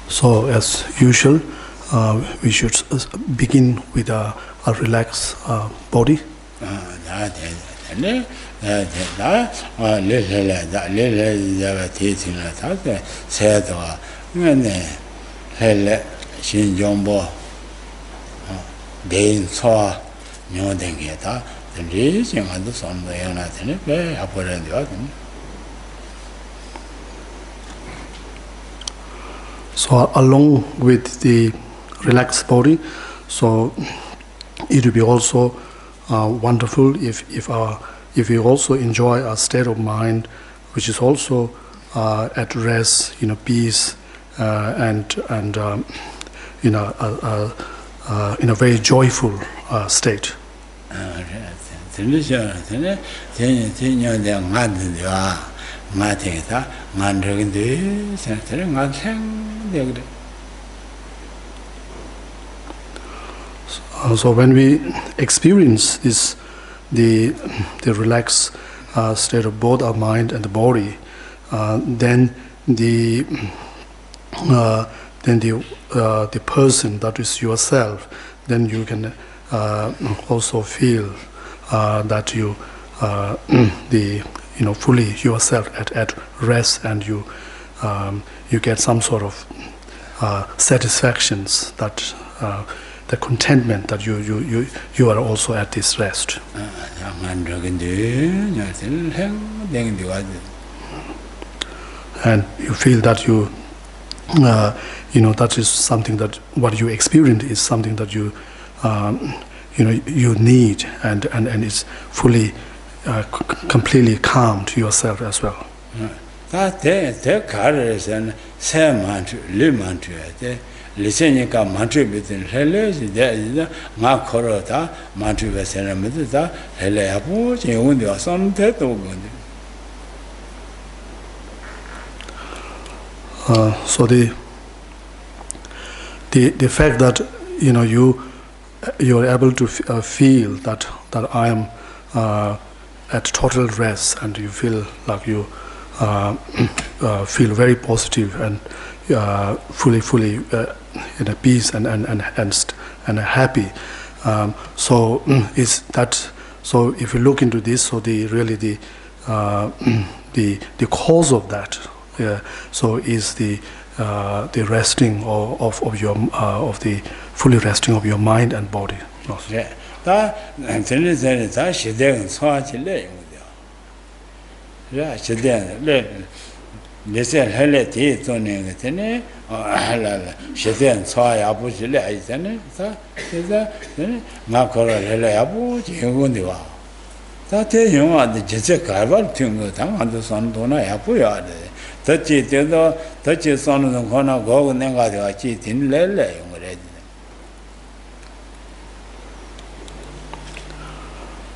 So, as usual, we should begin with a relaxed body. So along with the relaxed body, so it will be also wonderful if we also enjoy a state of mind which is also at rest, peace, and in a very joyful state. So when we experience the relaxed state of both our mind and the body, then the person, that is yourself, then you can also feel that you fully yourself at rest, and you get some sort of satisfactions, that the contentment that you are also at this rest. And you feel that that is something that what you experience is something that you need, and it's fully completely calm to yourself as well. So the fact that you are able to feel that I am at total rest, and you feel like you feel very positive and fully in a peace and happy. So is that? So if you look into this, so the cause of that, so is the resting of the fully resting of your mind and body. Yeah.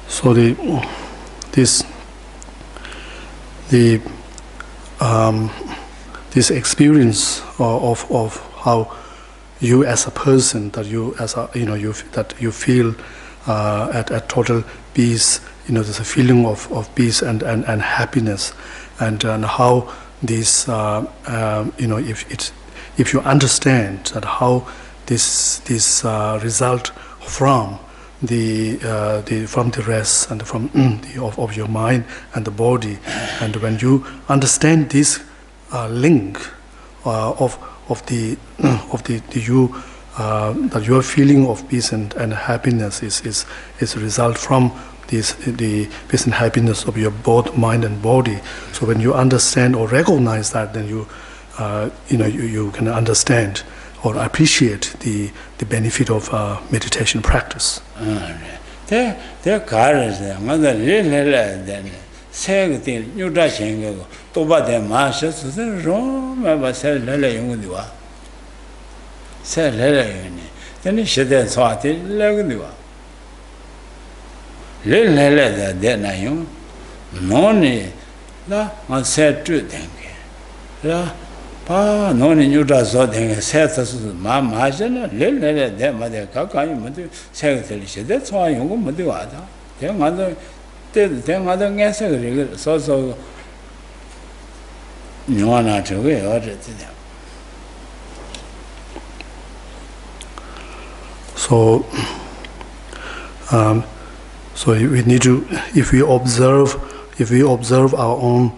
So this experience of how you as a person, that you as a that you feel at total peace, there's a feeling of peace and happiness, and how this if you understand that how this result from the rest and from of your mind and the body, and when you understand this link of the that your feeling of peace and happiness is a result from the peace and happiness of your both mind and body. So when you understand or recognize that, then you can understand or appreciate the benefit of meditation practice. Pa noni nyuta so denga seta su ma jana le de ma de ka ka yu mu de se de le de so yung mu de wa da Then other answer regular so no one not away or so so we need to, if we observe our own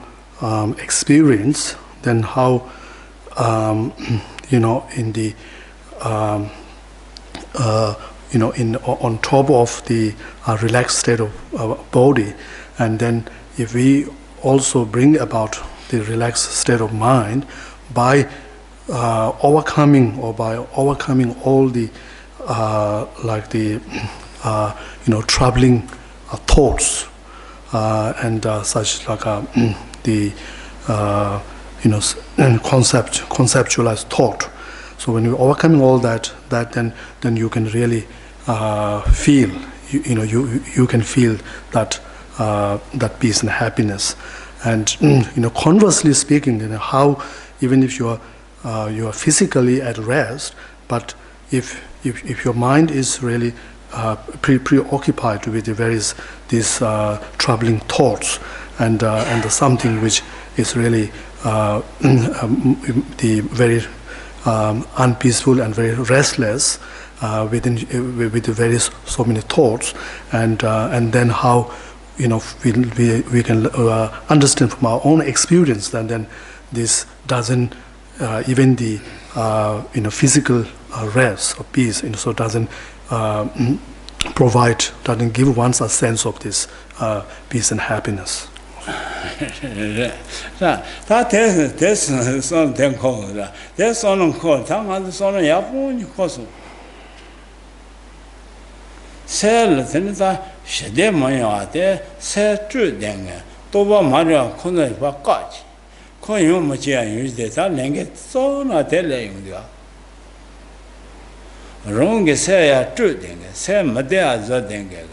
experience, then how you know, in the you know, on top of the relaxed state of our body, and then if we also bring about the relaxed state of mind by overcoming all the like the you know, troubling thoughts and such like the you know, conceptualized thought. So when you're overcoming all that, then you can really feel, you know, you can feel that that peace and happiness. And you know, conversely speaking, you know, how even if you are physically at rest, but if your mind is really preoccupied with the various these troubling thoughts and something which is really the very unpeaceful and very restless with the various so many thoughts, and then how, you know, we can understand from our own experience that then this doesn't even the you know, physical rest or peace, you know, so doesn't doesn't give one a sense of this peace and happiness. That's something called that's on called Japan course. Cell Tenita Shademaya de Sir Trudanga, Toba Maria Kona Bakachi. Koyo Machia use the Talanget so not telling you. Wrong say Trudanga, Sir Madea Zadanga,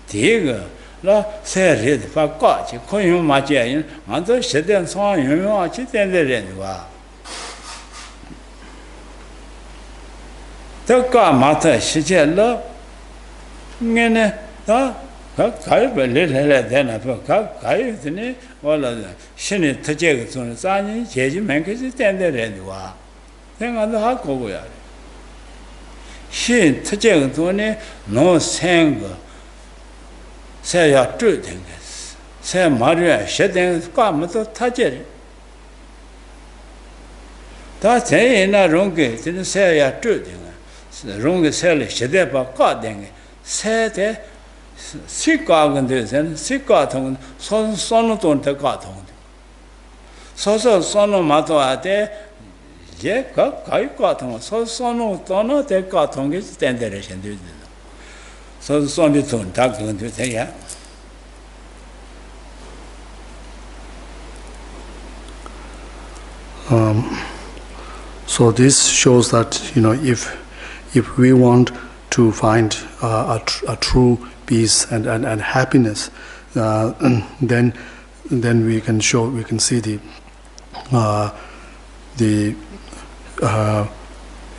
Tiger. La se red fa ka chi ko yu ma che yin ma zo she den so yu yu chi den de ren wa de ka ma ta shi che lo nge ne da ka ka be le le de na fa ka yu de ne wala shi ni ta che ge zun za ni je ji men ke ji den de ren wa de ga da ha ko go ya shi ta che ge zun ne no sen ge say ya true things, say Maria shedding come to touch it. That's in a wrong, didn't say ya true thing. Wrong sell shedeba carding, said sick organs and sick carton, son don't the carton. So son of mato at there, yeah, carton, so son of Donna, the carton is standard. So the son is on talking to say, yeah. So this shows that, you know, if we want to find a true peace and happiness, then we can see the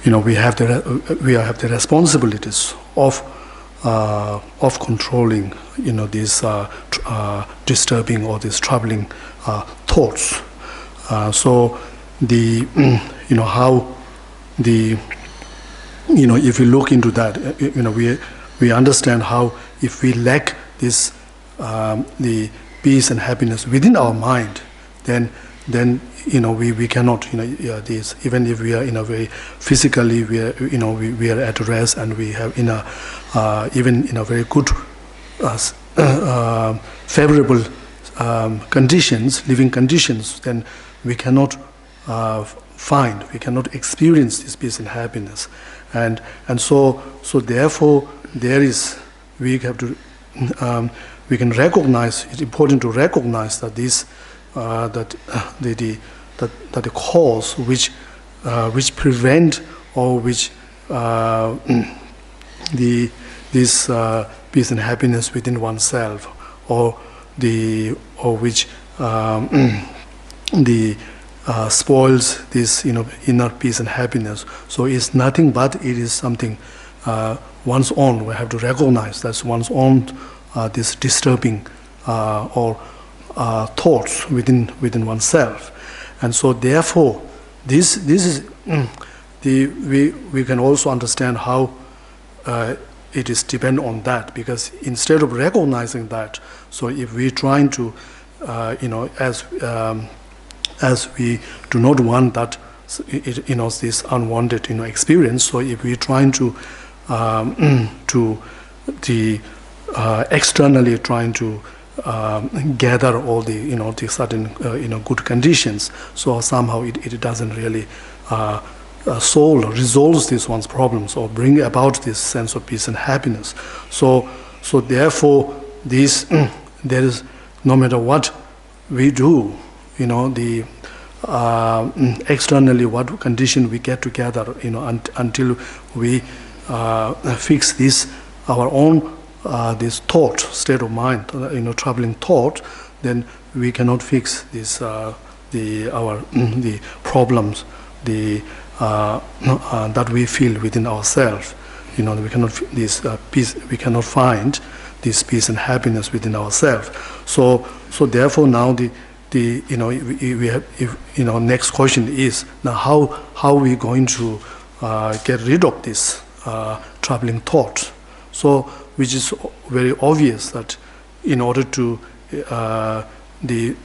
you know, we have the responsibilities of controlling, you know, these disturbing or these troubling thoughts. So the you know, how the, you know, if we look into that, you know, we understand how if we lack this the peace and happiness within our mind, then you know, we cannot, you know, this, even if we are in a very physically we are, you know, we are at rest and we have in a even in a very good favorable living conditions, then we cannot we cannot experience this peace and happiness, and so therefore we have to we can recognize, it's important to recognize that this that the cause which prevent or which this peace and happiness within oneself, or which spoils this, you know, inner peace and happiness. So it's nothing but it is something one's own. We have to recognize that's one's own this disturbing or thoughts within oneself. And so therefore this is we can also understand how it is depend on that, because instead of recognizing that, so if we trying to as we do not want that this unwanted experience, so if we trying to externally trying to gather all the the certain good conditions, so somehow it doesn't really solve or resolves this one's problems or bring about this sense of peace and happiness. So therefore this there is, no matter what we do, the externally what condition we get together, until we fix this our own this thought state of mind, troubling thought, then we cannot fix this the problems that we feel within ourselves. We cannot this peace, we cannot find this peace and happiness within ourselves. So therefore now we have, next question is now how we going to get rid of this troubling thought. So which is very obvious that in order to the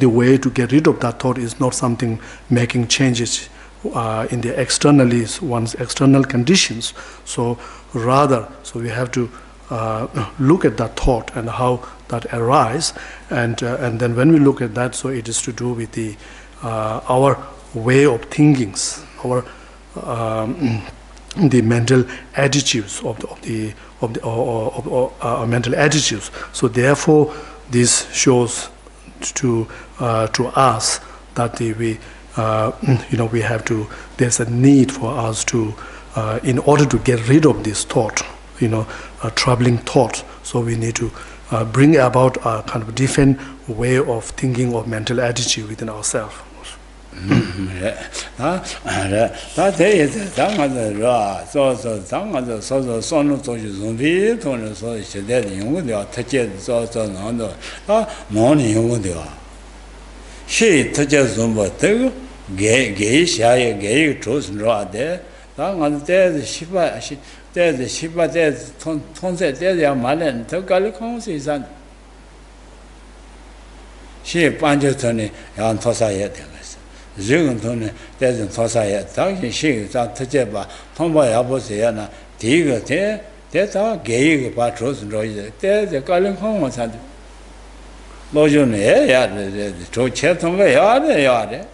way to get rid of that thought is not something making changes in the externally one's external conditions. So rather, so we have to look at that thought and how that arises, and then when we look at that, so it is to do with the our way of thinking, our the mental attitudes of mental attitudes. So therefore, this shows to us that we have to. There's a need for us to, in order to get rid of this thought, a troubling thought. So we need to bring about a kind of different way of thinking or mental attitude within ourselves. 지금도는 대전 토사에 당신 시가 특제바 통보야보세요나 디가 대다 개이가 봐 줘서 이제 대대 깔린 공원 산도 로존에 야데 저 채통가 야데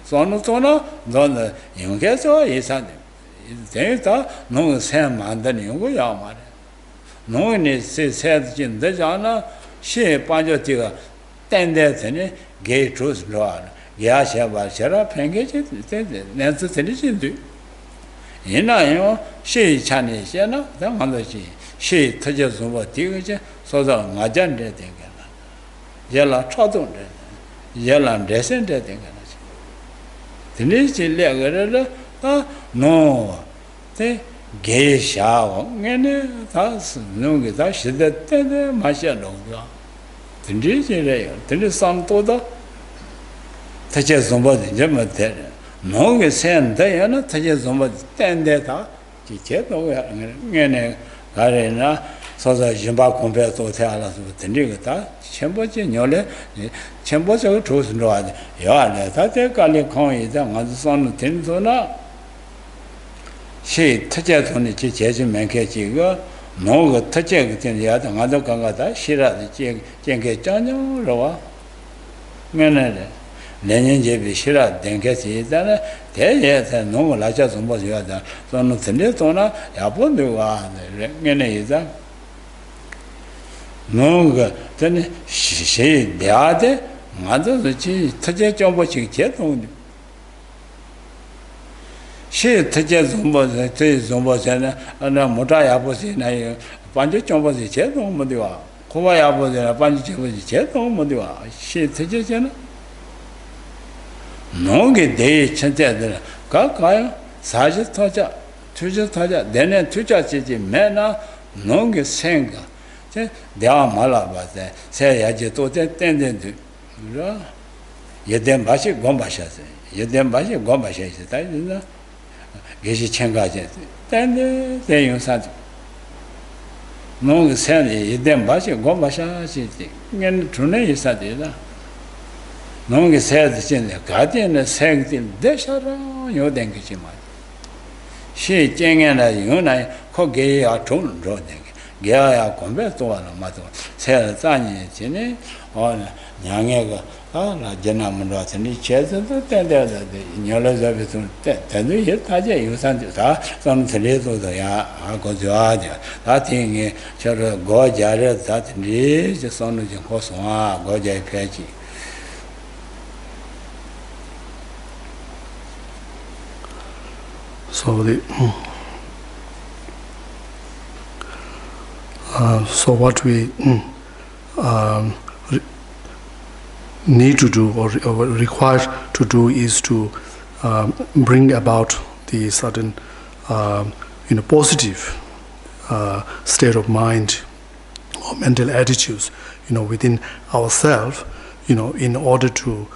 손노토나 너는 용계서 예산 대다 너무 샘 만드는 거야 말이야 너는 세세진 되잖아 시 빠져지가 땡대더니 게 조스로아 야샤바샤라 팽게지 내서 들리지도 이나요 시 찬이시나 당한다지 시 터져서 뭐 되게 소자 맞잔데 되게나 열라 초동데 열라 레센데 되게나 들리지 레거를 노테 게샤오 네네 다스 노게 다 시대 때네 마셔 놓고 들리지래요. 들리 삼도다 타제 좀바지 제마테 노게 센데야나 타제 좀바지 땡데다 지제도야 네네 가레나 소자 임바 콤페도 태알아서 들리겠다 첨보지 녀래 첨보저 조선로 하지 야네 다데 깔리 공이다 가서 손 된소나 시 타제 돈이 제제 맨케지가 노가 터제 같은 야다 가도 강가다 시라지 쟁게 짠요로와 면에 내년 제비 시라 댕게지다나 대예서 노가 라자 좀 보셔야다 저는 들려도나 야본도가 면에 이자 노가 전에 시 대야데 맞아서 지 터제 좀 보시 제동 시 터제 좀 보세 좀 보세나 나 못아야 보세나 반지 좀 보세 제동 못 돼와 고와야 보세나 반지 좀 보세 제동 못 돼와 시 터제잖아 노게 대 천재들 가가요 사실 터자 투자 터자 내내 투자 지지 매나 nonge senga che dia mala ba se se ya je to ten ten ro yeden ba shi gon ba sha se yeden ba shi gon ba sha se ta na ge shi chen ga je ten ten yong sa nonge sen yeden ba shi gon ba sha shi ngen chune yi sa de da nonge se de chen ga de ne seng tin de sha ra yo den ge chi ma shi jeng na yong na ko ge ya chung ro de 게야 공부 또하는 맞아. 새 자니 전에 냥애가 나 전화문으로 전에 제대로 된다는데 녀라잡에서 때는 예 다제 유산도 다 좀 들려도야 하고 좋아져. 다 땡이 저러 고자를 다 들리 저 손을 좀 호소아 고자에 펴지. So what we need to do or required to do is to bring about the certain positive state of mind or mental attitudes within ourselves in order to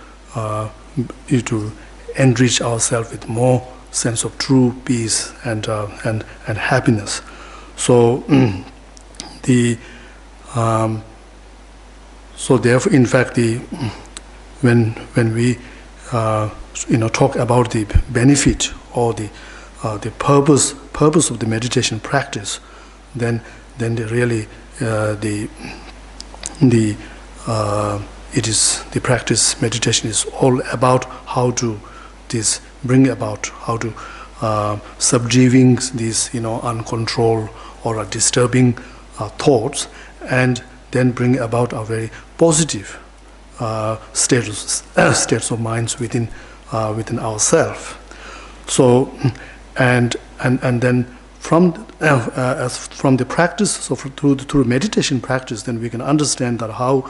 enrich ourselves with more sense of true peace and happiness. So so therefore, in fact, when we talk about the benefit or the purpose of the meditation practice, then really the practice meditation is all about how to bring about how to subduing these uncontrolled or disturbing thoughts, and then bring about a very positive states of minds within ourselves. So, and then from the practice, so through meditation practice, then we can understand that how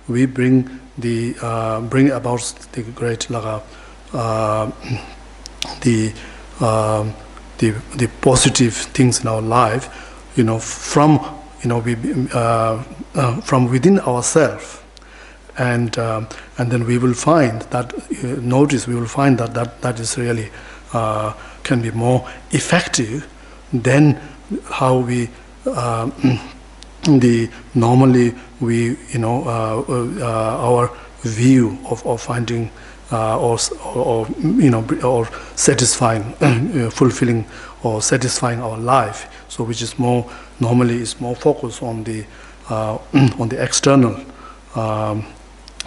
we bring about the great the positive things in our life, from within ourselves, and then we will find that that is really can be more effective than how we normally we our view of finding or satisfying, fulfilling or satisfying our life. So which is more focused on the external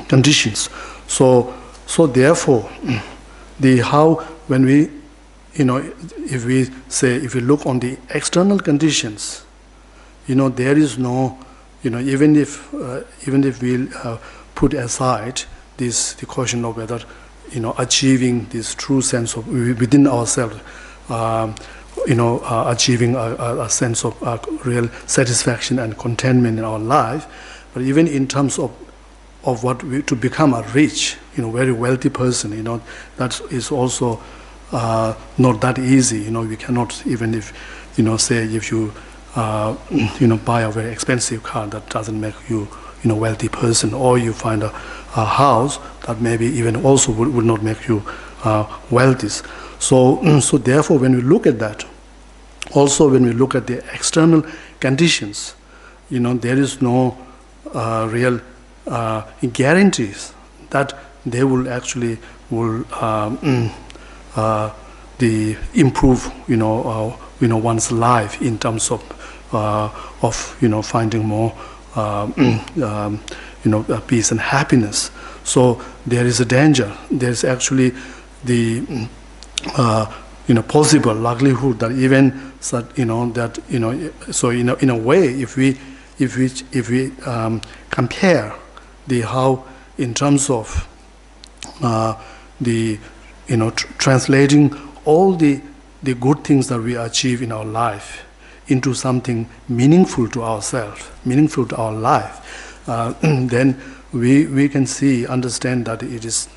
conditions. So therefore, when we if we look on the external conditions, there is no even if we put aside the question of whether achieving this true sense of within ourselves, achieving a sense of real satisfaction and contentment in our life, but even in terms of to become a rich, very wealthy person, that is also not that easy. We cannot, even if say if you buy a very expensive car, that doesn't make you wealthy person, or you find a house that maybe even also would not make you wealthy. So therefore, when we look at that, also when we look at the external conditions, there is no real guarantees that they will actually improve one's life in terms of finding more peace and happiness. So there is a danger. There is actually the possible likelihood that even so in a way, if we compare the how in terms of translating all the good things that we achieve in our life into something meaningful to ourselves, meaningful to our life, then we can understand that it is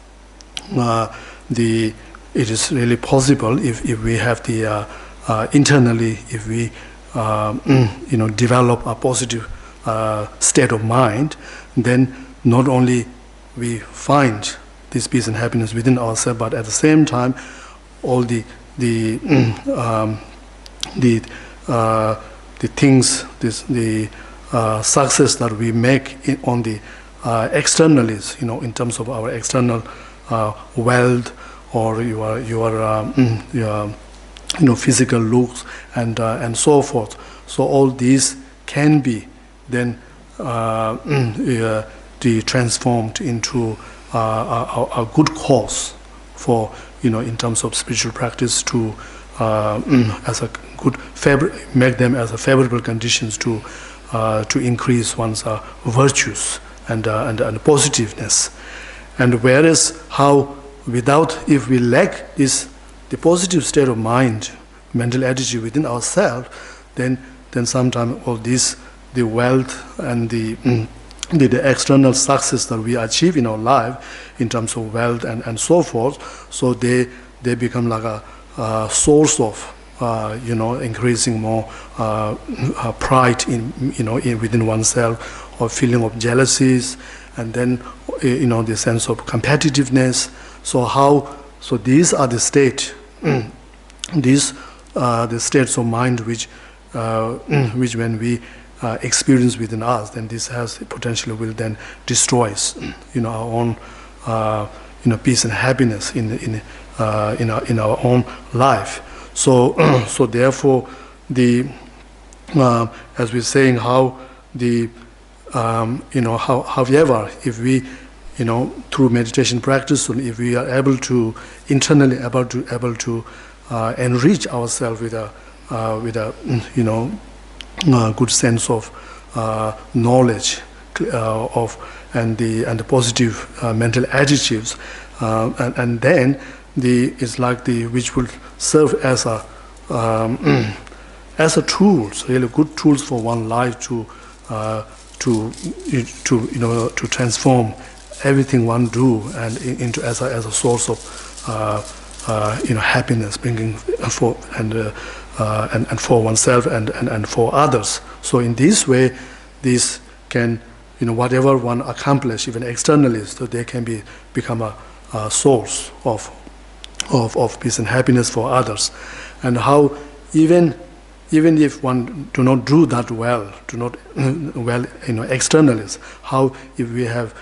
really possible if we have the internally, if we develop a positive state of mind, then not only we find this peace and happiness within ourselves, but at the same time, all the things, the success that we make on the externalities, in terms of our external wealth or your physical looks and so forth. So all these can be then transformed into a good cause for in terms of spiritual practice to as a good make them as a favorable conditions to increase one's virtues and positiveness. And whereas if we lack the positive state of mind, mental attitude within ourselves, then sometimes all this, the wealth and the external success that we achieve in our life in terms of wealth and so forth, so they become like a source of increasing more pride within oneself, or feeling of jealousies, and then the sense of competitiveness. So these are the the states of mind which when we experience within us, then this has potentially will then destroys our own peace and happiness in our own life. So therefore as we're saying, how however, if we through meditation practice, if we are able to internally able to enrich ourselves with a good sense of knowledge and the positive mental attitudes, and then it's like which will serve as a tools, really good tools for one life to transform everything one do and into as a source of happiness, bringing for and for oneself and for others. So in this way, this can whatever one accomplish, even externally, so they can become a source of peace and happiness for others. And how even if one do not do that well, externally, how if we have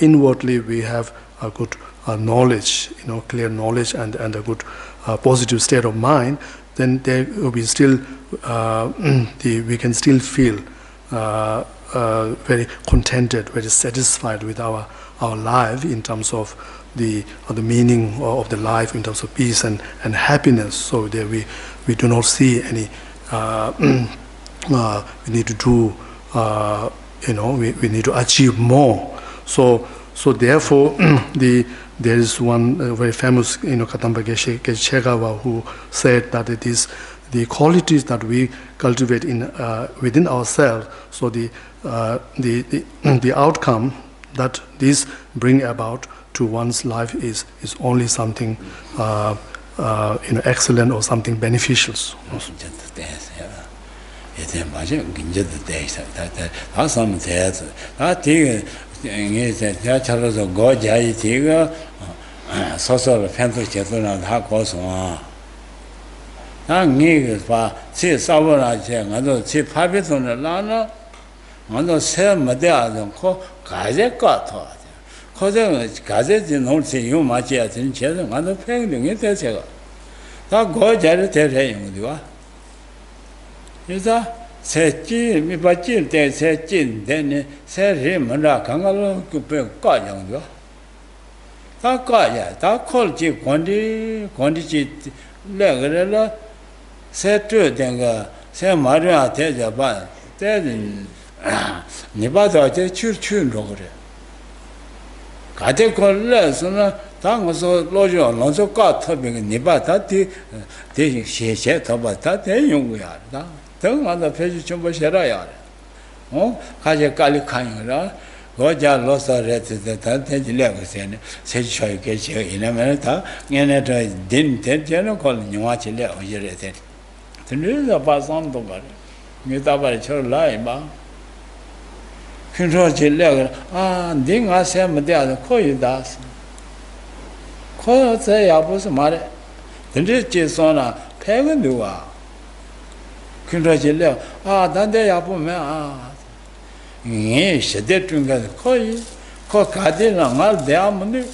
inwardly we have a good knowledge, clear knowledge and a good positive state of mind, then there will be still we can still feel very contented, very satisfied with our life in terms of the meaning of the life, in terms of peace and happiness. So there we do not see any we need to do we need to achieve more. So therefore there is one very famous Katamba Geshe Doga who said that it is the qualities that we cultivate within ourselves. So the outcome that these bring about to one's life is only something excellent or something beneficial. 세지 미바질 때 세진데네 세리만라 강가로 그배 까장도 다 까야 다 콜지 권디지 레그레라 세트된가 세 마르야 대자반 때는 니바도 제 추추로 그래 가데 콜레스나 당어서 로죠 로저 까터빙 니바다티 대신 셰셰 더바다 대용구야 다 등한다 페이지 좀 보셔라야. 가제 깔리 칸이라 고자 로서레트 다 대질레고세네 세치셔게 제 이나면 다 얘네들 딘 대제는 걸 영화질레 어지레세 Then the Basan Doga. Nitaba Chorlai ba. Control Chill, Ding I said, Madia, call you das. Call say, I was a mother. Then this Chisona, Pagan do. Control Chill, that day I put me. Yes, she did to call you. Call Cadilla, all the almond.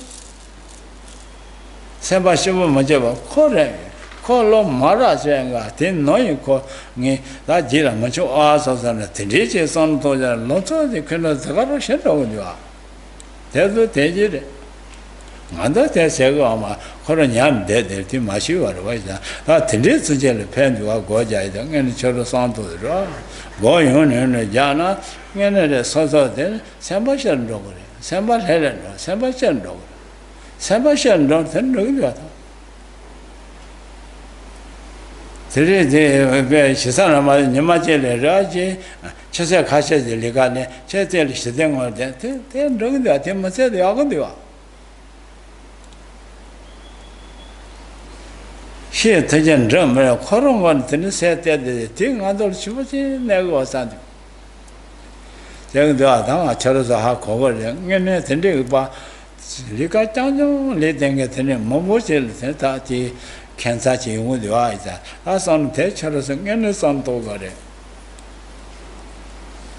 Samba Shiva Majava, call it. Call Mara Janga, didn't know you call me that Jira Macho Asas and the Teddy son to the Lotto, the Colonel Shadow you are. There's the Teddy. Mother Tessagama, Coronian dead, the Timashu otherwise. That Teddy Jelly Pen to a Goja and Chodo Son to the draw. Going on in the Jana, and the Sosa then, Samba Shandog, Samba Helen, Samba Shandog. Samba Shandog, and do Today, Shisana, Nimajel, Raji, Chesa Kasha, the Legane, Chetel, Shitting or that, then doing that, they must say the Agandia. She taken drum, a coron one thing said that the thing under she was never was something. Then the Adama Charles are covered, and then about Licatano, letting it in a Momosil, Tati. Kansachi with the eyes. That's on Tetchers and Anderson over there.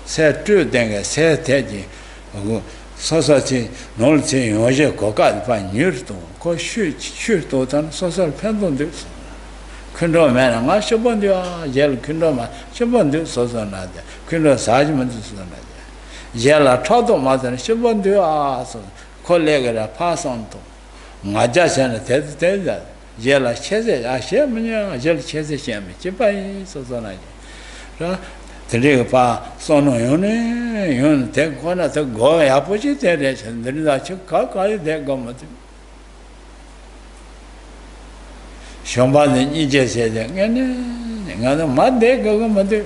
Said true, then said Teddy, society, no thing, Oja Cocat by Newton, go shoot to social pendant. Kundo man, and I should want the yellow Kundoma, should want to social nadia, Kundo Sergeant is another. Yellow Toto mother, should want to ask, colleague, pass on to. Majas and Ted that. Jella Chese, I share me, Jell Chese Shami, Chipai, Sosonai. The Ripa, Sono Yone, take one at the go, opposite, and then I took Kaka, there go. Shamba the Nija said, and other mud there go, mother.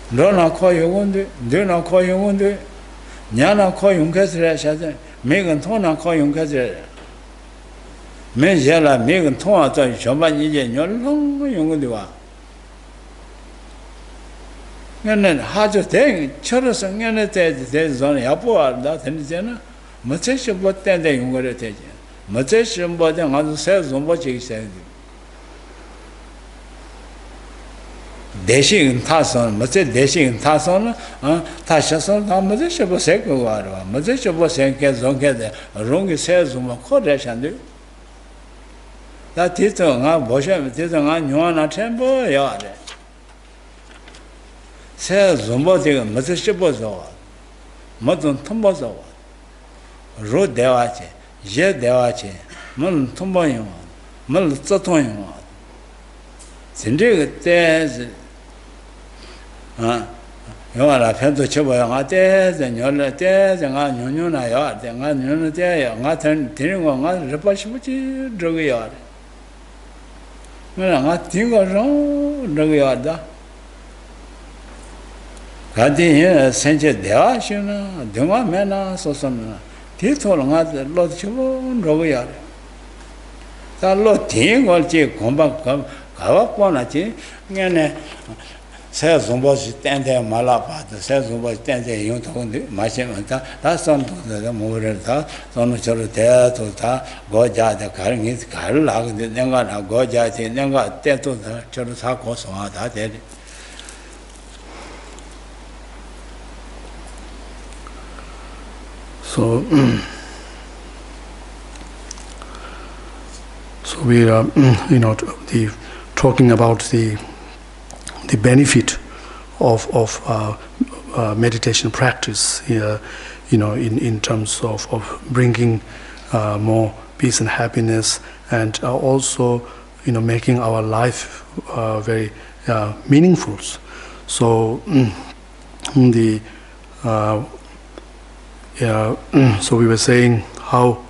Do not call you wounded, do not call you wounded. Nyana call you Casra, Megan Tona call you Casra. Mejala Megan Tona, Shamba Nija, your long young. And then hard to think, Charles and there's only upward that and Jenna. Much about 10 days you were taken. Much about them on the sales on what you said. Dashing Tasson, much dashing Tasson, Tashason, much of a second water, much of a second don't get a wrong sales on a Kodesh and do. That is on our Bosham, it is on Yuana Temple yard. Says somebody, Mrs. Bozo, Modern Tombozo, Road Devache, Jet Devache, Mul Tomboy, Mul Sotoy. Cindy, there's you are a pen to Choboyamates and your letters and on Yuna yard, and on Unity, and I turn Tingo, Repashimuchi, drug yard. Well, I'm not Tingo, drug yard. Gadi Saint Deashina, Duma Mena, Sosana, Tito, and Lord Chibon, Royal. That Lord Ting or Chick, Comba, Kavaponachi, and says somebody stand there, Malapa, the says somebody stand there, you told Machimanta, that's on the Murata, on the Chorata, Goja, the carrying his Karla, the Nenga, Goja, the Nenga, Teto, the Chorosako, so that. So, so we are, talking about the benefit of meditation practice here, in terms of bringing more peace and happiness, and also, making our life very meaningful. So, so we were saying how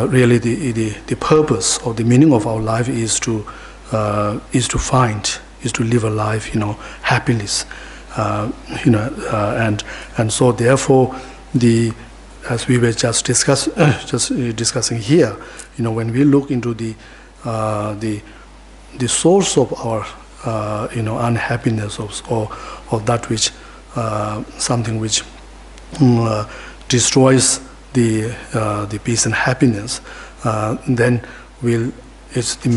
really the purpose or the meaning of our life is to live a life, happiness, and so therefore the as we were just discussing here, when we look into the source of our unhappiness or that which something which destroys the peace and happiness, then it's the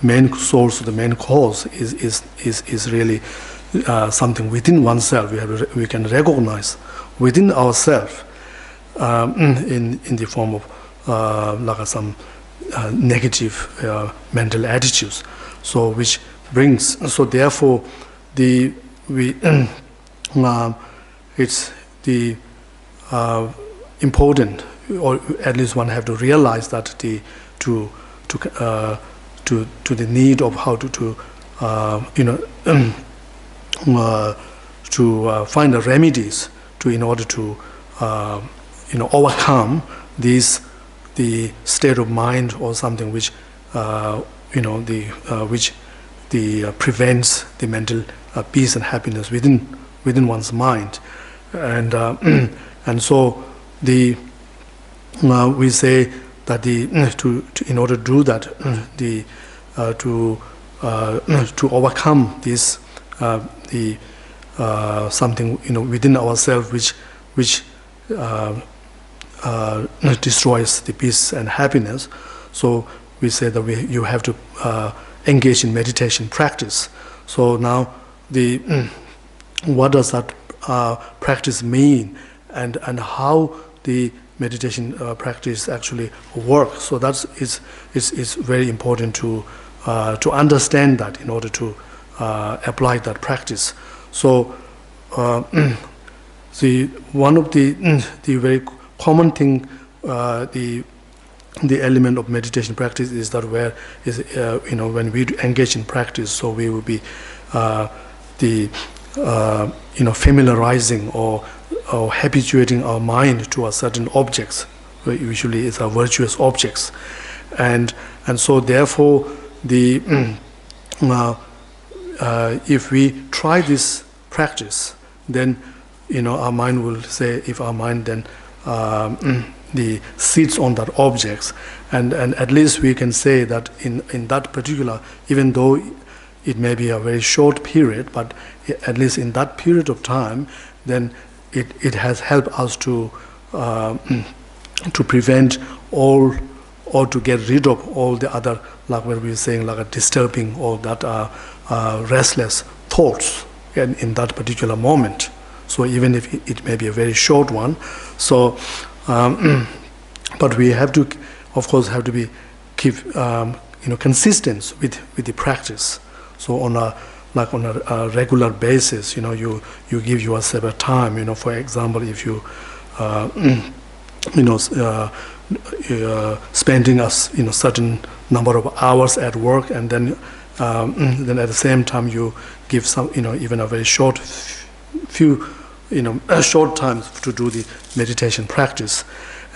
main source, the main cause is really something within oneself. We can recognize within ourselves in the form of like some negative mental attitudes. So which brings, so therefore it's the important, or at least one have to realize that to the need of how to find the remedies in order to overcome the state of mind or something which prevents the mental peace and happiness within one's mind, and so we say that in order to do that, to overcome this something within ourselves which destroys the peace and happiness. So we say that you have to engage in meditation practice. So now what does that practice mean, and how the meditation practice actually works? So it's very important to understand that in order to apply that practice. So one of the very common thing, the element of meditation practice is that when we engage in practice, so we will be familiarizing or habituating our mind to a certain objects. Usually it's a virtuous objects, and so therefore if we try this practice, then our mind will say, if our mind then sits on that objects, and at least we can say that in that particular, even though it may be a very short period, but at least in that period of time, then it has helped us to prevent all, or to get rid of all the other, like what we were saying, like a disturbing or that restless thoughts in that particular moment. So even if it may be a very short one, so but we have to, of course, keep consistent with the practice. So on a regular basis, you give yourself a time. For example, if you spending a certain number of hours at work, and then at the same time you give some even a very short short time to do the meditation practice,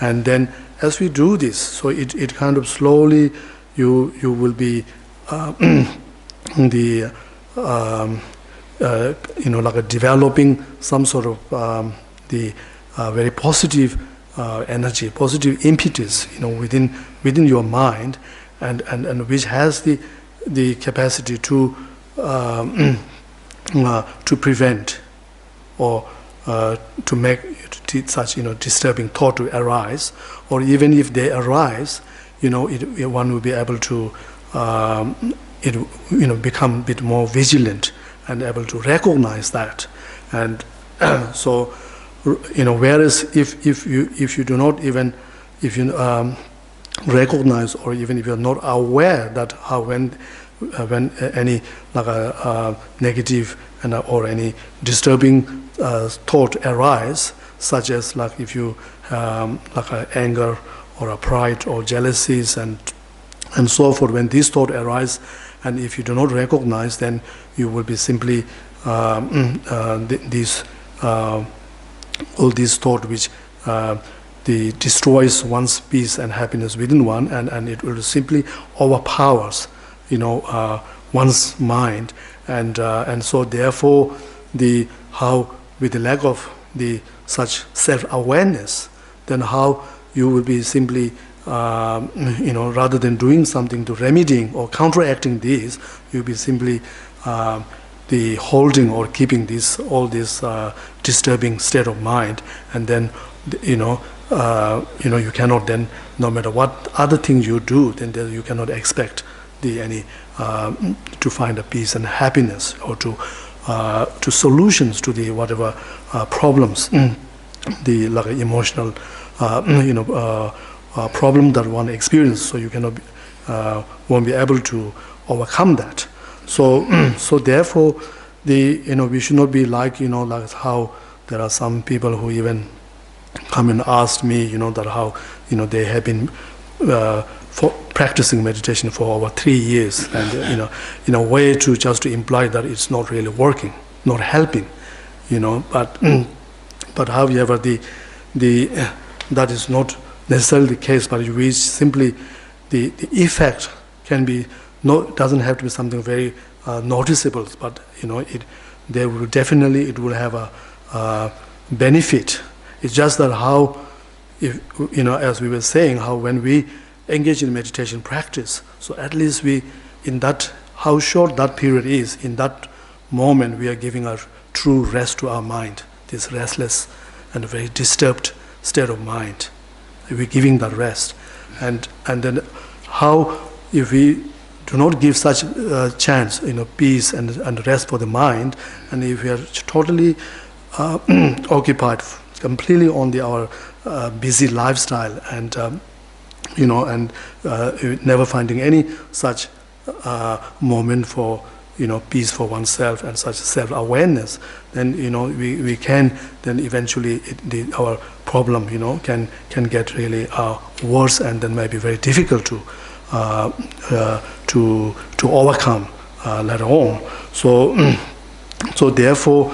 and then as we do this, so it kind of slowly you will be developing some sort of the very positive energy, positive impetus, within your mind, and which has the capacity to prevent or to make such disturbing thought to arise, or even if they arise, one will be able to become a bit more vigilant and able to recognize that, and so whereas if you do not even recognize, or even if you are not aware that when any negative or any disturbing thought arise, such as if you anger or a pride or jealousies and so forth, when these thoughts arise, and if you do not recognize, then you will be simply all these thoughts which destroys one's peace and happiness within one, and it will simply overpowers one's mind, and so therefore how with the lack of such self-awareness, then how you will be simply, rather than doing something to remedying or counteracting these, you'll be simply the holding or keeping all this disturbing state of mind, and then you cannot then, no matter what other thing you do, then you cannot expect to find a peace and happiness, or to solutions to the whatever problems, the like emotional problem that one experiences. So you cannot won't be able to overcome that. So therefore, we should not be like like how there are some people who even come and ask me that how they have been practicing meditation for over 3 years, and in a way just to imply that it's not really working, not helping, but however that is not necessarily the case, but we simply the effect can be doesn't have to be something very noticeable, but it will have a benefit. It's just that how, if as we were saying, how when we engage in meditation practice, so at least how short that period is, in that moment we are giving a true rest to our mind, this restless and very disturbed state of mind. We're giving that rest, and then how, if we do not give such a chance, peace and rest for the mind, and if we are totally occupied completely on our busy lifestyle, and never finding any such moment for peace for oneself and such self-awareness, then we can then eventually our problem can get really worse, and then maybe very difficult to overcome later on. So therefore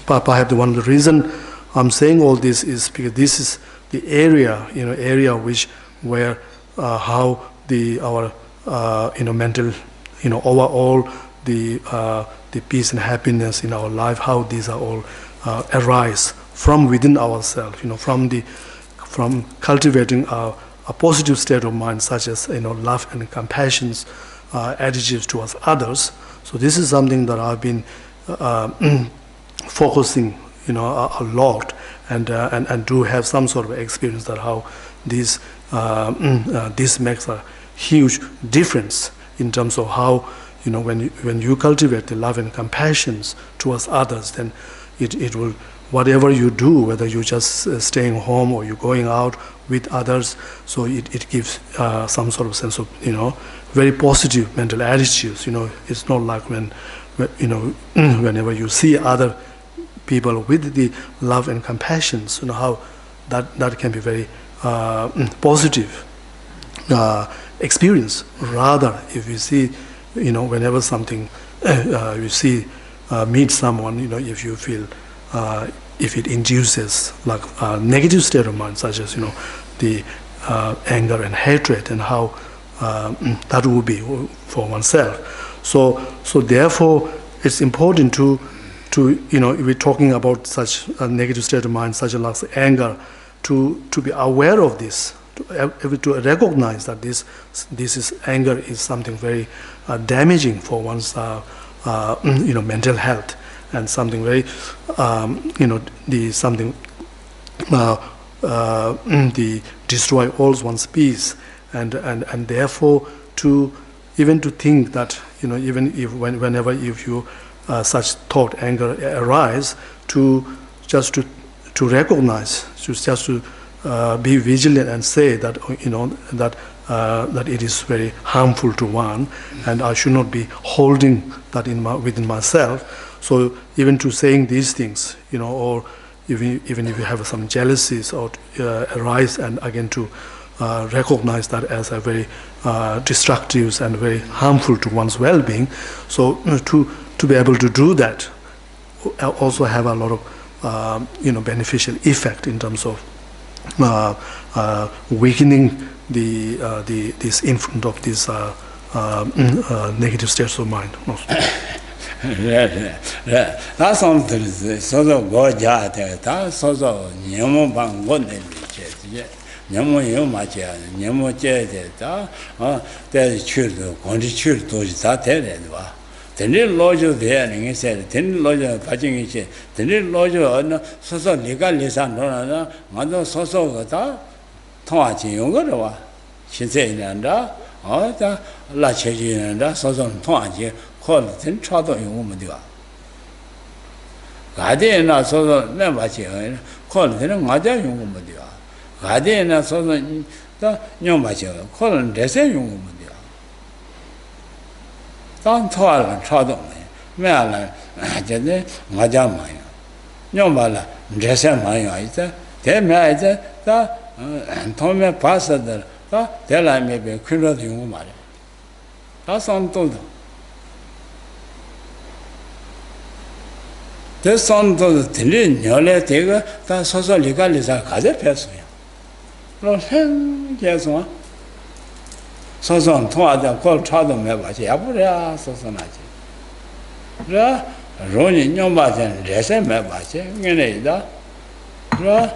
perhaps one of the reason I'm saying all this is because this is the area where how our mental overall the peace and happiness in our life, how these are all arise from within ourselves, from cultivating a positive state of mind, such as love and compassion attitudes towards others. So this is something that I've been focusing a lot, and do have some sort of experience that how this makes a huge difference in terms of how when you cultivate the love and compassion towards others, then it will, whatever you do, whether you're just staying home or you're going out with others, so it gives some sort of sense of very positive mental attitudes. It's not like whenever you see other people with the love and compassion, how that can be very positive experience. Rather, if you see, whenever something you see meet someone, if you feel if it induces like a negative state of mind, such as the anger and hatred, and how that will be for oneself. So therefore, it's important to if we're talking about such a negative state of mind, such as anger, to be aware of this, to recognize that this anger is something very damaging for one's mental health, and something very destroy all one's peace, and therefore to think that even if whenever you such thought, anger arise, to recognize, just to be vigilant and say that that it is very harmful to one, and I should not be holding that within myself. So even to saying these things, or even if you have some jealousies or arise, and again to recognize that as a very destructive and very harmful to one's well-being. So to be able to do that also have a lot of beneficial effect in terms of weakening this influence of these negative states of mind. 다 손들 서서 고자 다 서서 너무 방건데 이제 너무 요 맞아 너무 제대다 대 출도 건지 출도 다 되네 봐 되는 로저 되는 게 되는 로저 가정이지 되는 로저 서서 네가 리산도나 맞아 서서 다 통하지 용거로 와 신세인한다 다 라체지는다 서서 통하지 콜든 차도 용면 돼와 가데나 서서 내 맞지 콜든 맞아 용면 돼와 가데나 서서 다 녀맞지 콜은 대세 용면 돼와 단 토할 차도 매알 저네 맞아 마요 녀말라 대세 마요 이제 대매 이제 다 통매 봤어들 다 대라메베 큰로도 용고 말해 다 선도도 대선도 들린 열에 대가 다 소설 리갈리사 가제 패스야. 그럼 계속 소설 통하다 걸 차도 매 봐지 야부랴 소설하지. 그래 로니 녀마전 레세 매 봐지. 내내다. 그래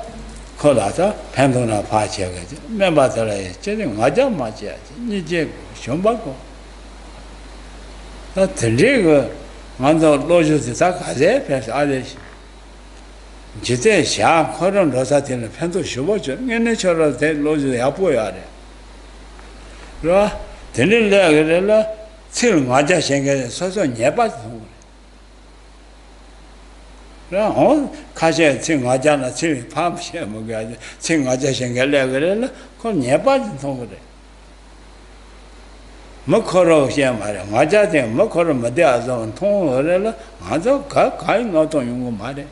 거다자 팬도나 봐지야지. 매 봐더라. 제대 맞아 맞아야지. 이제 좀 받고. 다 들리고 먼저 로즈스 다 가제 패스 아저씨 지대 샤 그런 로사티는 편도 쉬워져 얘네 저러 대 로즈 야보야 돼 그래 되는데 그래라 칠 맞아 생겨 서서 예바도 그래 가제 칠 맞아나 칠 밤새 먹어야지 칠 맞아 생겨래 그래라 그건 예바도 그래 먹거로 시야 말이야. 맞아대 먹거로 못해서 통어래라. 맞아 가이 너도 용거 말해.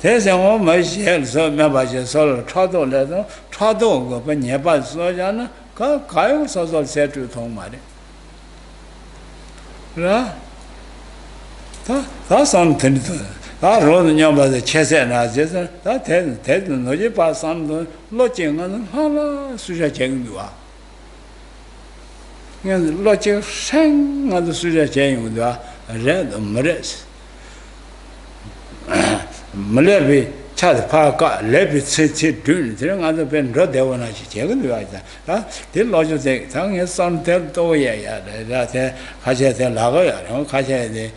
대생어 마시에서 매바지서 차도래도 차도 그 네바 써잖아. 가요 서서 세트 통 말해. 그래? 다 선텐도 다 로는 봐서 체세나 제서 다 대도 너지 봐선도 로징은 하나 수자 쟁도와 그냥 로직 생아도 수자 제용도와 레도 머레스 말레비 차도 파가 레비 세치 든 그런 아주 벤 로데원하지 제근도 와이다 아 딜로저데 당에 선텔 또야야 라테 가셔야 나가야 가셔야 돼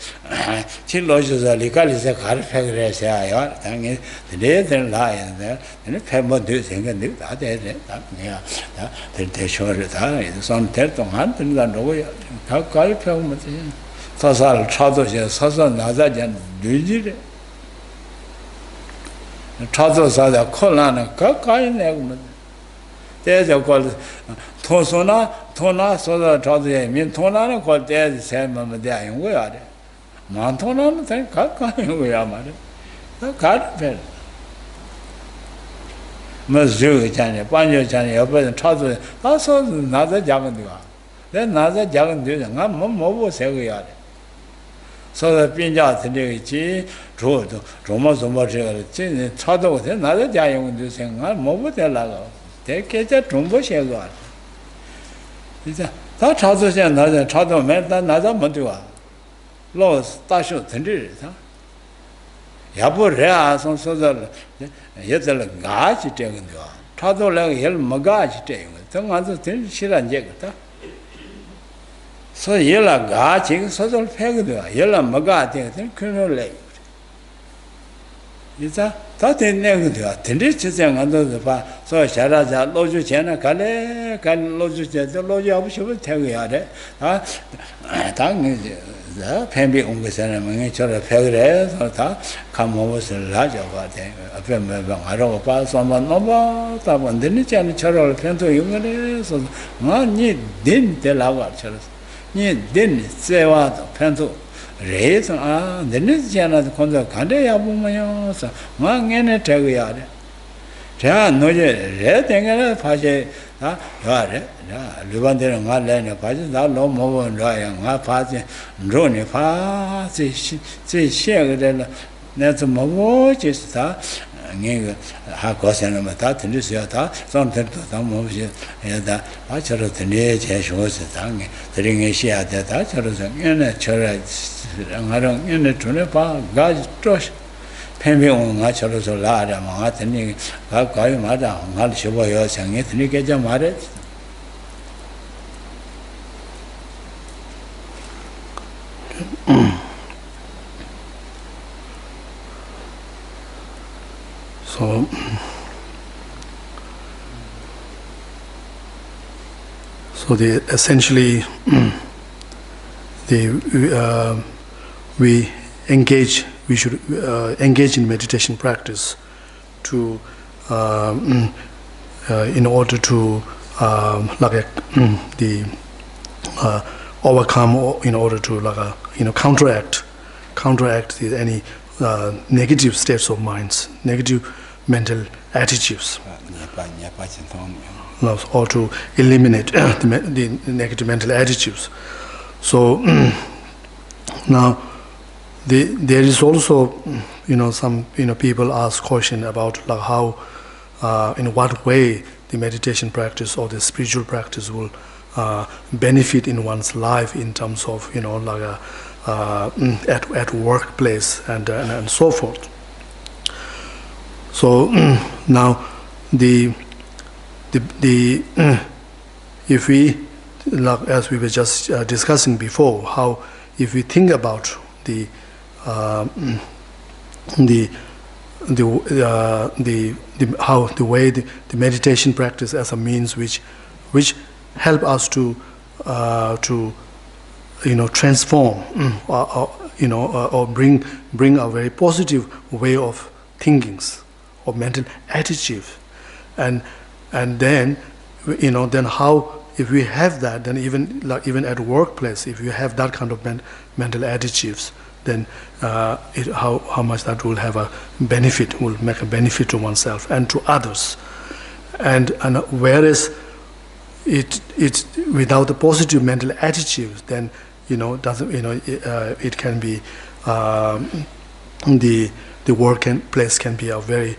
딜로저서 리칼리세 가르페그레세야 당에 레들 라야 돼 근데 패모드 생각이 다 되네 다 내가 다 대쇼를 다 선텔 동안 된다 로야 다 가르페면 돼 서살 차도시 서서 나자전 늘지래 차도사다 콜라는 가까이 내고 대저 걸 토나 소다 차도에 민 토나는 걸 대지 세면 돼 용거야 돼 만토나는 돼 가까이 용거야 말이야 다 가르페 뭐저 자네 반저 자네 옆에 차도 가서 나자 작은 데가 내 나자 작은 데가 나뭐 보세요 돼 서서 빈자 들리지 저도 조마조마 제가 진 차도 돼 나도 자용도 생각 뭐 될라가 대개자 정보셔가 이제 다 차도세 나자 차도 맨다 나자 못와 로 다쇼 들리다 야보래아 손서들 예들 가지 되는데 차도래가 열 먹가지 되는 거 정한서 될 실한 제거다 서 열라 가지 서절 패거든 열라 먹가 되거든 그걸래 이자 다 됐네 그래 근데 지장 안 돼도 봐서 잘하자 로주 전에 갈래 갈 로주 제도 로주 없으면 되고야 돼아 당연히 자 팬비 온 것은 뭐 저를 패그래서 다 감모스를 하죠 봐대 앞에 뭐 알아고 봐서만 넘어 다 본데니 전에 저를 팬도 용거래서 아니 딘데라고 저를 닌 세와도 팬도 레서 아 내는지않아도 건져 간대야 보면요서 망에네 되고야 돼. 자 너제 레 땡에는 파제 아 야래 야 루반데는 말래네 파제 나 너무 먹은 거야 나 파제 너네 파제 제 시에를 내가 먹고 있었다 내가 하고서는 다 들으셔야 다 선택도 다 뭐지 해다 아저로 들에 제쇼스 당에 들링에 시야 되다 저러서 얘네 저래 Ngarang in the Tunipa, God's Josh. Peming Nacholos or Lada, Martini, Gakai Mada, Malshoboyos, and Ethnic Jamaret. So the essentially we should engage in meditation practice to in order to overcome, or in order to counteract any negative states of minds, negative mental attitudes, or to eliminate the negative mental attitudes. So now there is also some people ask question about how in what way the meditation practice or the spiritual practice will benefit in one's life in terms of at workplace and so forth. So now if we, as we were just discussing before, how if we think about how the way the meditation practice as a means which help us to transform or bring a very positive way of thinkings or mental attitude, and then then how, if we have that, then even at workplace, if you have that kind of mental attitudes, then how much that will have a benefit, will make a benefit to oneself and to others, and whereas it without the positive mental attitude, then it can be the workplace can be a very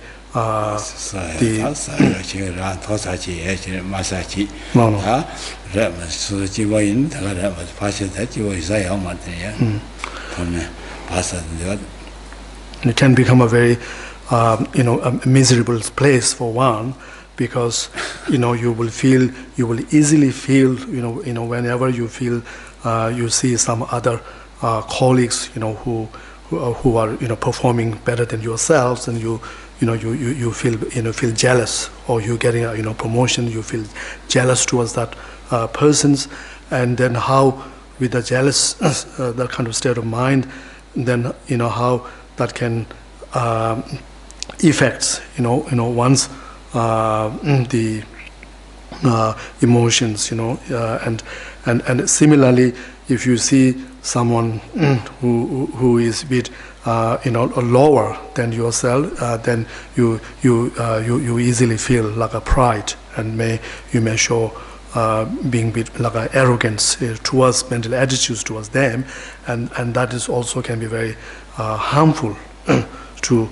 it can become a very a miserable place for one, because you will easily feel whenever you feel you see some other colleagues who are performing better than yourselves, and you feel jealous, or you're getting a promotion, you feel jealous towards that persons, and then how with the jealous that kind of state of mind, then how that can affects one's the emotions, and similarly, if you see someone who is a bit lower than yourself, then you easily feel like a pride, and you may show being a bit like an arrogance towards mental attitudes towards them, and that is also can be very harmful to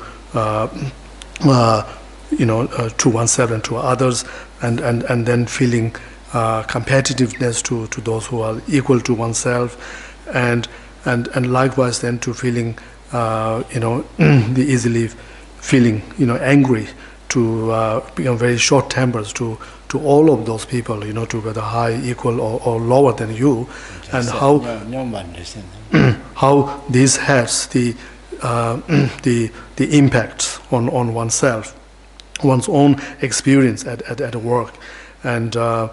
to oneself and to others, and then feeling competitiveness to those who are equal to oneself, and likewise then to feeling the easily feeling angry, to become very short tempers to all of those people, to whether high, equal, or lower than you, and how this has the impact on oneself, one's own experience at work, and so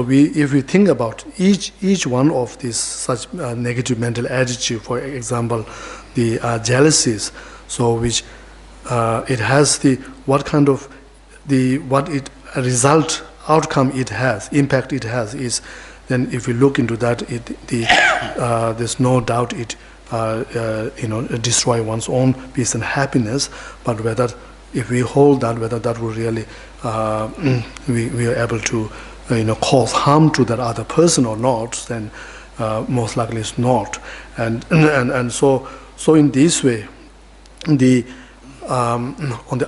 if we think about each one of these such negative mental attitude, for example, the jealousies, so which it has what result outcome it has, impact it has, is then if we look into that, there's no doubt it destroy one's own peace and happiness. But whether if we hold that, whether that will really we are able to cause harm to that other person or not, then most likely it's not. And so in this way, on the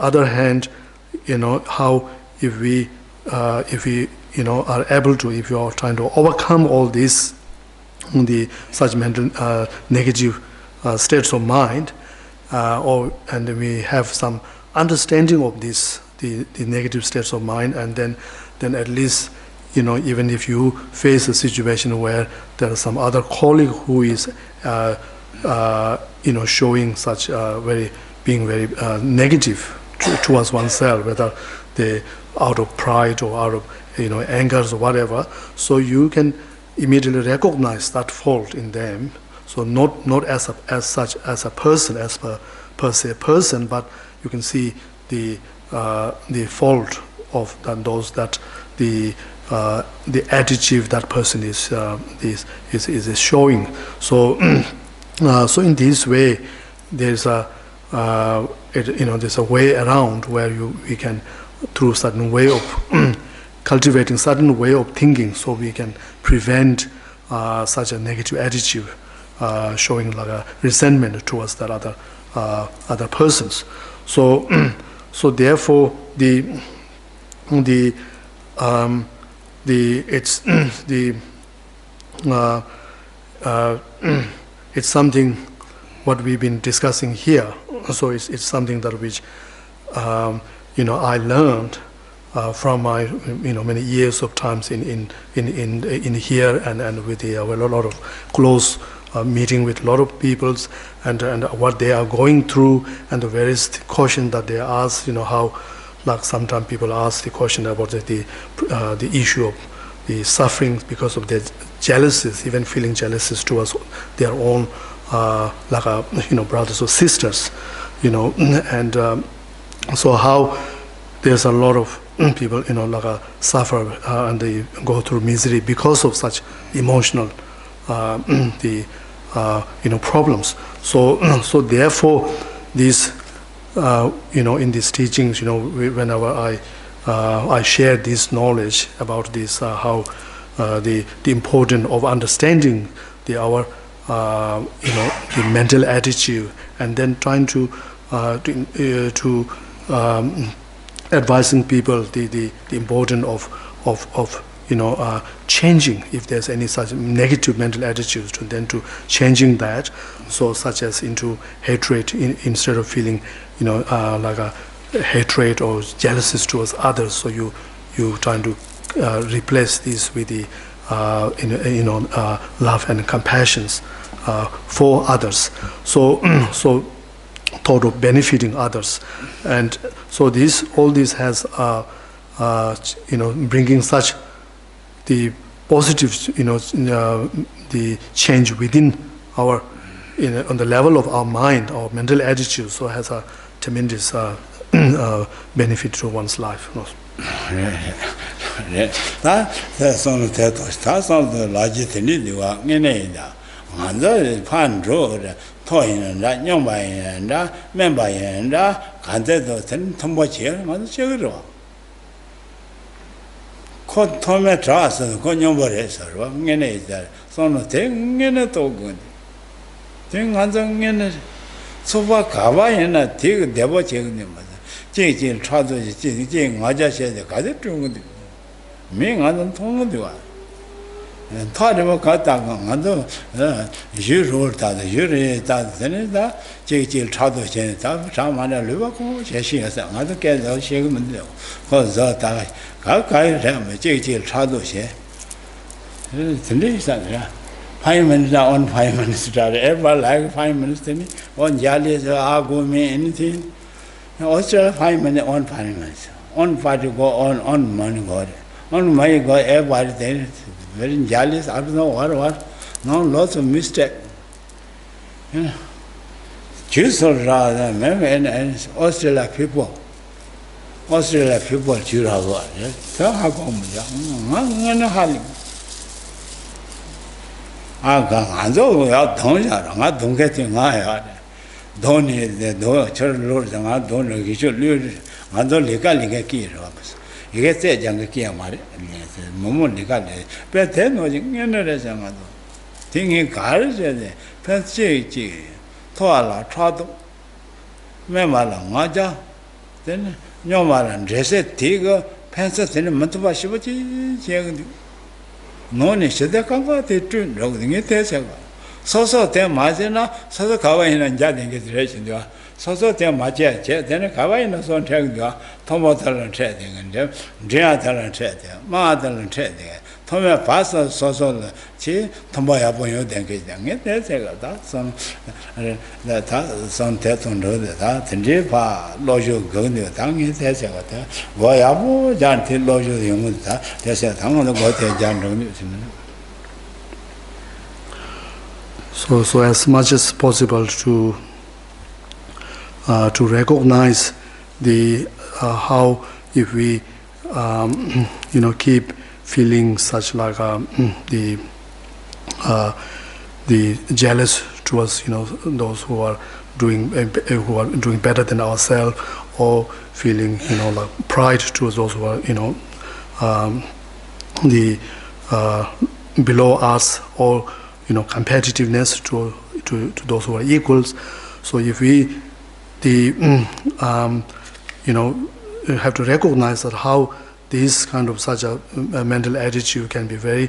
other hand, how if we are able to, if you are trying to overcome all these such mental negative states of mind, and we have some understanding of this, the negative states of mind, and then at least, even if you face a situation where there is some other colleague who is, showing such being very negative towards oneself, whether they out of pride or out of anger or whatever, so you can immediately recognize that fault in them. So not as such as a person, as per se person, but you can see the fault of those that the attitude that person is showing. So so in this way, there's there's a way around where we can, through certain way of cultivating certain way of thinking, so we can prevent such a negative attitude, showing like a resentment towards that other persons. So so therefore it's something what we've been discussing here. So it's something that which I learned from my many years of times in here, and with a lot of close meeting with a lot of peoples, and what they are going through, and the various questions that they ask. How, like sometimes people ask the question about the issue of the suffering because of their jealousies, even feeling jealousies towards their own brothers or sisters, and so how there's a lot of people suffer and they go through misery because of such emotional problems. So therefore these in these teachings, whenever I share this knowledge about this, how the importance of understanding our the mental attitude, and then trying to advising people the importance of changing, if there's any such negative mental attitudes, to changing that, so such as into hatred, instead of feeling like a hatred or jealousies towards others. So you trying to replace this with the love and compassions for others. So thought of benefiting others, and so all this has bringing such the positive the change within our on the level of our mind, our mental attitude. So has a tremendous benefit to one's life. Five minutes on 5 minutes, ever like 5 minutes, on Jalis, Ago, me, anything. Also 5 minutes on 5 minutes. On party go on money God. On my God, everybody there, very jealous, I don't know what. No, lots of mistake. Jews are rather, and Australia people, Jews are what? So how come? I don't get in my don't need the church lords, and I don't know you should lose. I don't legally get key robs. You get that young key, Momo legally. But then was in thinking cars, Pensi, Toala, Trado, Memala, Maja, then Yomaran, Dressed, Tiger, Pensa, and Matubashi. 노니 시대강가 대준 로딩에 대세가 소소 대 맞으나 소소 가와이는 자된게 들으신다 소소 대 맞게 제 되는 가와이는 손 태가 토모달은 채되는데 제아달은 채돼 마달은 채돼 토메 봐서 소소는 지 토모야 보여 된게 장에 대세가 다선 대통령도 다 진짜 봐 로조 거는 당에 대세가 다 뭐야고 잔테 로조 용다 대세 당하는 거 대장정이 So as much as possible to recognize the how if we keep feeling such like the jealous towards those who are doing better than ourselves, or feeling like pride towards those who are the below us, or competitiveness to those who are equals. So if we have to recognize that how this kind of such a mental attitude can be very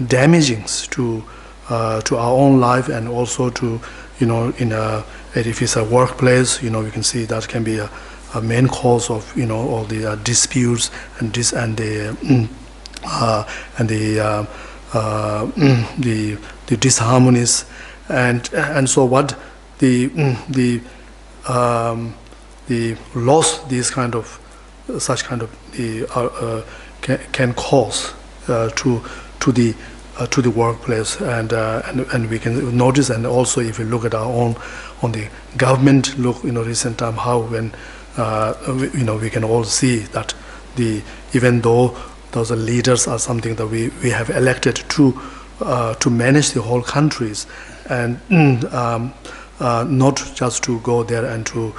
damaging to our own life, and also to if it's a workplace, we can see that can be a main cause of all the disputes and the disharmonies, and so what the loss these kind of such kind of can cause to the workplace, and we can notice, and also if we look at our own on the government, look recent time how when we can all see that even though those leaders are something that we have elected to manage the whole countries, and not just to go there and to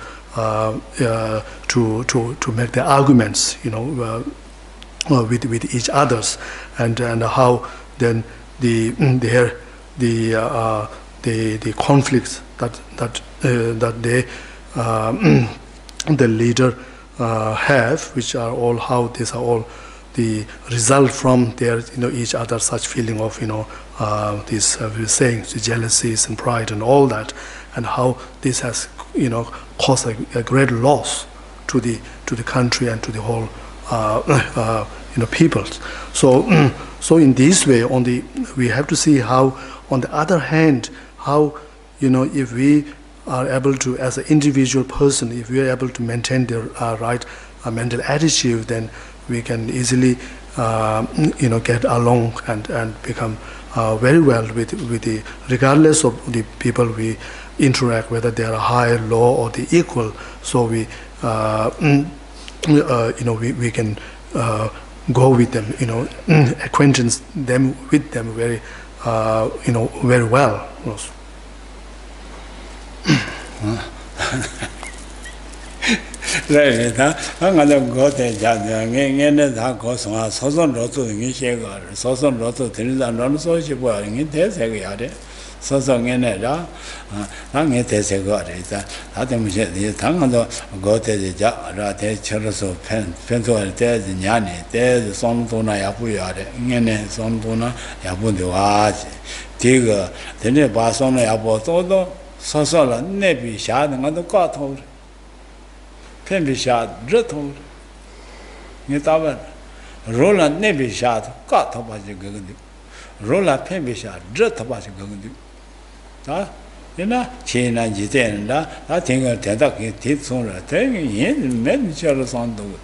make the arguments with each others, and how then the conflicts that they the leader have, which are all how these are all the result from their each other such feeling of these saying the jealousies and pride and all that, and how this has caused a great loss to the country and to the whole peoples. So in this way, we have to see how, on the other hand, how if we are able to, as an individual person, if we are able to maintain the right mental attitude, then we can easily get along and become very well with the, regardless of the people we interact, whether they are high, low, or the equal. So we we can go with them, acquaintance them with them very very well. Right, I'm going to go to Jan, that goes on, so some road to the Shaker, so some road to things and non social wearing in Tessagade, so some in it, I'm in Tessagade. I think we said the tongue go to the Jara, Charles of Pencil, there's the Yanni, there's the Sontona Yapuyade, Yene, Sontona, Yapunduaji, Tigger, the neighbor Sona Yapotodo, Sosola, Nebi, Shad, and the got hold. Penby shot, Dreton. You thought Roland Navy shot, got up as you go. Rolla Penby shot, Dret up as you go. China Jitan, I think a Tentaki Titsona, taking in many children on the wood.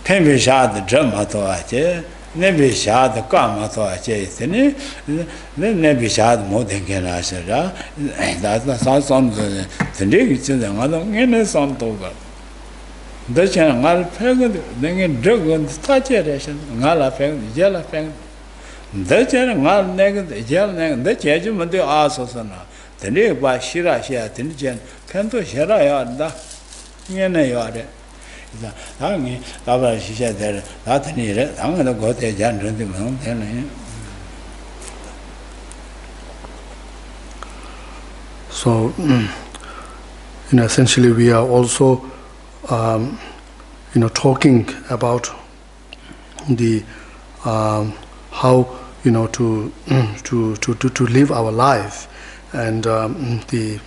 Penby shot the drum to a Navy shot the gamma to a chase, then Navy shot more than can I said, that's the sound of the lyrics in the other innocent over. The channel pegged, then a drug on saturation, Nala fang, yellow fang. The channel negative, yellow, the judgment the Asosana. The nearby Shira Shia, Tinjan, Canto Shira, Yena Yard. Tangi, Baba, she said that needed. I'm going to go to Jan Renting. So, essentially, we are also, talking about the how to live our life, and the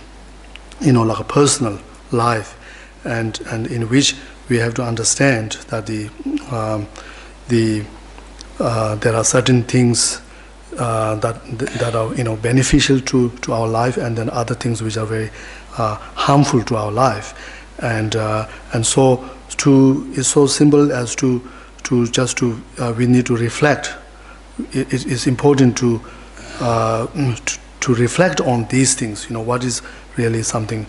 like a personal life, and in which we have to understand that there are certain things that are beneficial to our life, and then other things which are very harmful to our life, and so it's so simple as to we need to reflect. It's important to reflect on these things. What is really something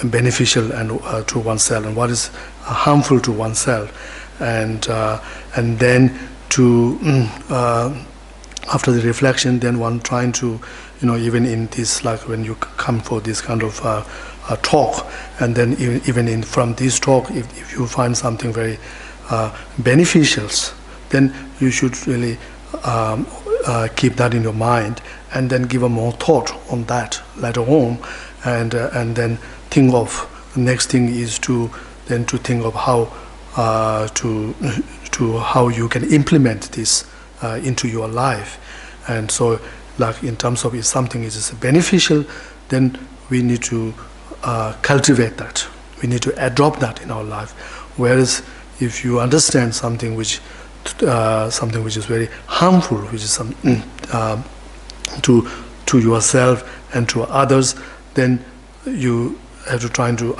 beneficial and to oneself, and what is harmful to oneself, and then to after the reflection, then one trying to even in this, like when you come for this kind of talk, and then even from this talk, if you find something very beneficial, then you should really keep that in your mind, and then give a more thought on that later on, and then think of the next thing is to think of how how you can implement this into your life. And so, like in terms of if something is beneficial, then we need to cultivate that. We need to adopt that in our life. Whereas if you understand something which is very harmful, which is to yourself and to others, then you have to try to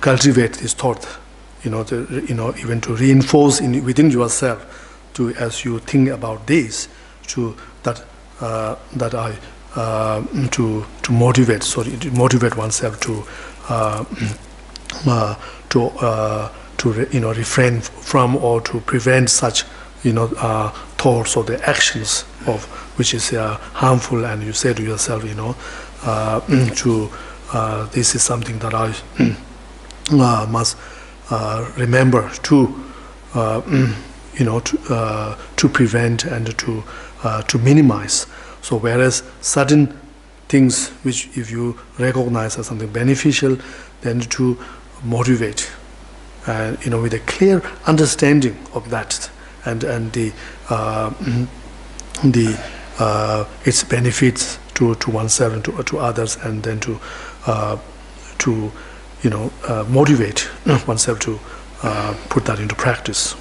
cultivate this thought, even to reinforce within yourself, as you think about this, to motivate oneself to refrain from or to prevent such thoughts or the actions of which is harmful, and you say to yourself, this is something that I must remember to prevent and to minimize. So whereas certain things which if you recognize as something beneficial, then to motivate, with a clear understanding of that, and its benefits to oneself and to others, and then to motivate oneself to put that into practice.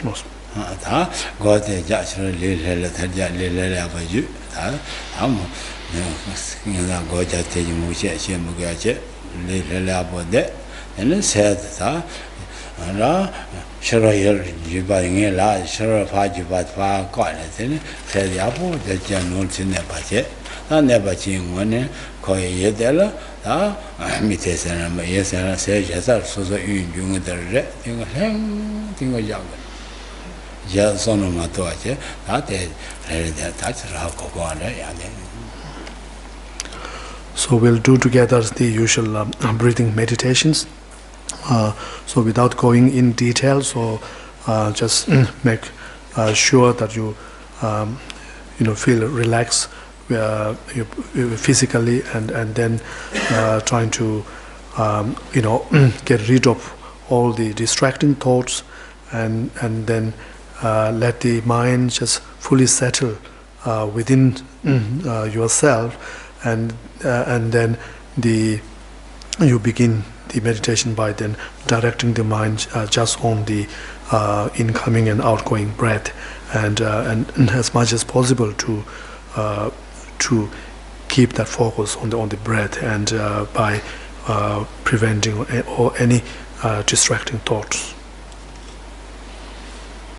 So we'll do together the usual breathing meditations. So without going in detail, so just make sure that you feel relaxed physically, and then trying to get rid of all the distracting thoughts, and then let the mind just fully settle within yourself, and then you begin the meditation by then directing the mind just on the incoming and outgoing breath, and as much as possible to keep that focus on the breath, and by preventing or any distracting thoughts.